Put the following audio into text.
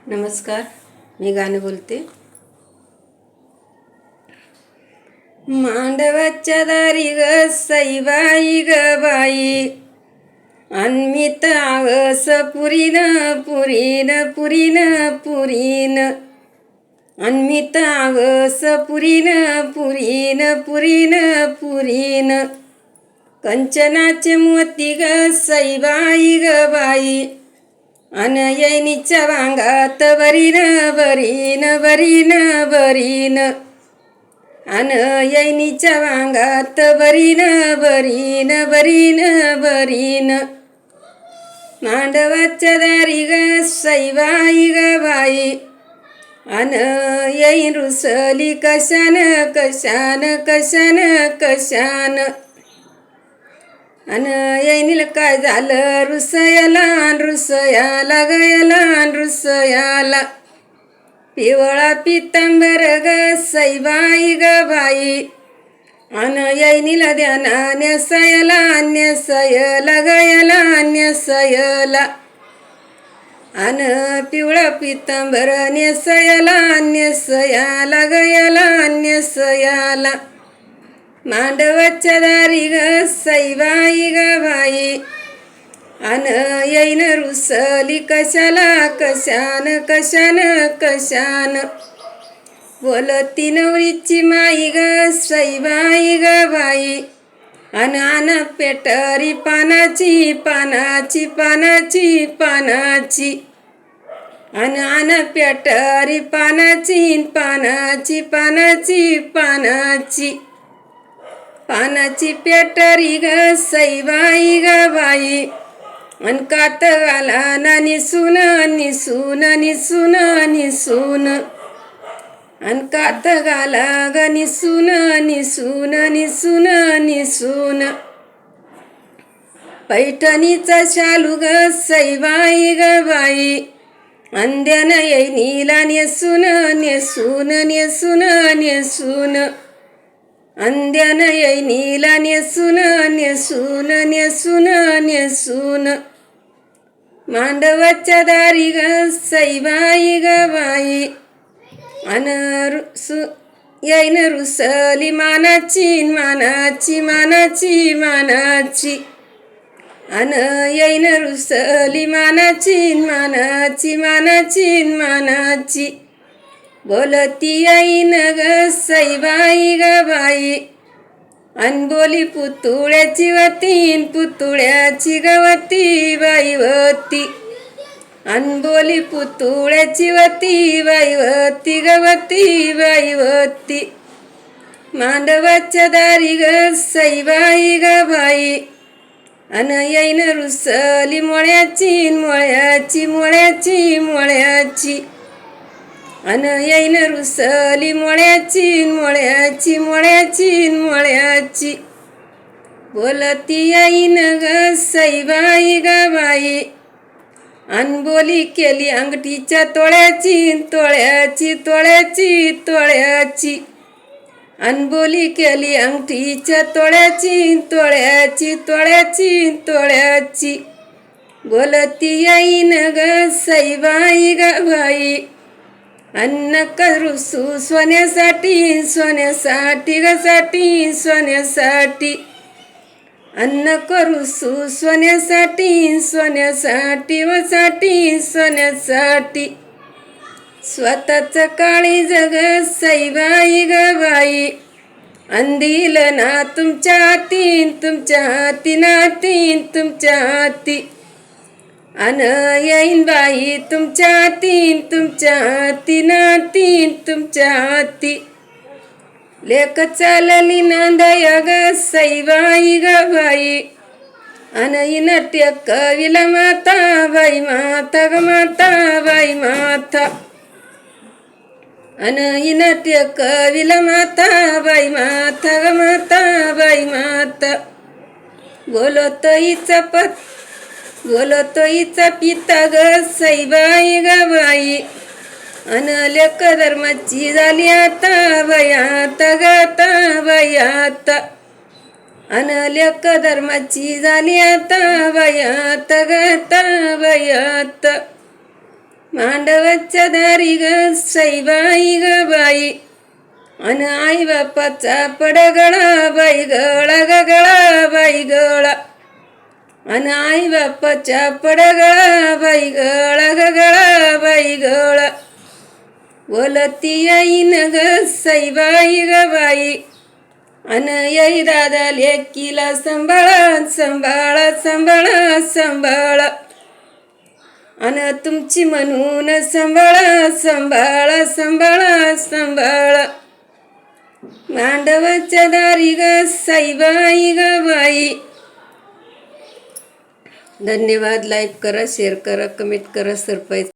नमस्कार, मी गाणं बोलते. मांडवाच्या दारी ग सईबाई ग बाई, अन्मित आवस पुरीन पुरीन पुरीन पुरीन, अन्मित आवस पुरीन पुरीन पुरीन पुरीन, कंचनाचे मोती ग सईबाई ग बाई, अन येणीच्या वांगात वरीन वरीन वरीन वरीन, अन येणीच्या वांगात वरीन वरीन वरीन वरीन, मांडवाच्या दारी ग सईबाई ग बाई, अन येईन रुसली कशान कशान कशान कशान, अन येईनील काय झालं रुसयाला रुसयाला गयाला रुसयाला, पिवळा पितांबर ग सईबाई ग बाई, अन येईनीला ध्याना नेसयला नेसयला गयाला नेसयला, अन पिवळा पितांबर नेसयला नेसयाला गयाला नेसयाला, मांडवाच्या दारी ग सईबाई ग बाई, अन येईन रुसली कशाला कशान कशान कशान, बोलती नवरीची माई ग सईबाई ग बाई, अन पेटरी पानाची पानाची पानाची पानाची, अन पेटरी पानाची पानाची पानाची पानाची, पानाची पेटरी ग सईबाई ग बाई, अन कात घाला ना निसून निसून निसून निसून, अन कात घाला ग निसून निसून निसून निसून, पैठणीचा शालू ग सईबाई ग बाई, अंध्यान येईनीला नेसून नेसून नेसून नेसून, अंध्यान येईनीला नेसून नेसून नेसून नेसून, मांडवाच्या दारी ग सईबाई ग बाई, अन येईन रुसली मानाची मानाची मानाची मानाची, अन येईन रुसली मानाची मानाची मानाची मानाची, बोलती येईन ग सईबाई ग बाई, अन बोली पुतुळ्याची वतीन पुतुळ्याची गवती बाई वती, अन बोली पुतुळ्याची वती बाई वती गवती बाई वती, मांडवाच्या दारी ग सईबाई ग बाई, अन येईन रुसली मोळ्याची मोळ्याची मोळ्याची मोळ्याची, अन येईन रुसली मोळ्याची मोळ्याची मोळ्याची मोळ्याची, बोलती येईन ग सईबाई ग बाई, अन बोली केली अंगठीच्या तोळ्याची तोळ्याची तोळ्याची तोळ्याची, अन बोली केली अंगठीच्या तोळ्याची तोळ्याची तोळ्याची तोळ्याची, बोलती येईन ग सईबाई ग बाई, अन्न करू सोन्यासाठी सोन्यासाठी ग साठी सोन्यासाठी, अन्न करू सोन्यासाठी सोन्यासाठी व साठी सोन्यासाठी, स्वतःच काळी जग सईबाई ग बाई, अंदिल ना तुमच्या हाती तुमच्या हाती नाती तुमच्या हाती, अन येईन बाई तुमच्या हाती तुमच्या हाती नाती तुमच्या हाती, लेक चालली नांदया ग सईबाई ग बाई, अन इन टेकविला माता बाई माता ग माता बाई माता, अन इन टेकविला माता बाई माता ग माता बाई माता, बोलतो हिचा पिता ग सईबाई ग बाई, अन लेक धर्माची झाली आता बाई आता ग आता बाई आता, अन लेक धर्माची झाली आता बाई आता ग आता बाई आता, मांडवाच्या दारी ग सईबाई ग बाई अन आई बापाचा पडगळा बाई गळा ग गळा बाई गळा अन आई बापाच्या पडगळा बाई गळा ग गळा बाई गळा बोलती येईन ग सईबाई ग बाई अन येई दादा लेकीला सांभाळा सांभाळा सांभाळा सांभाळा अन तुमची म्हणून सांभाळा सांभाळा सांभाळा सांभाळा मांडवाच्या दारी ग सईबाई ग बाई. धन्यवाद. लाईक करा, शेअर करा, कमेंट करा. सरप्राईज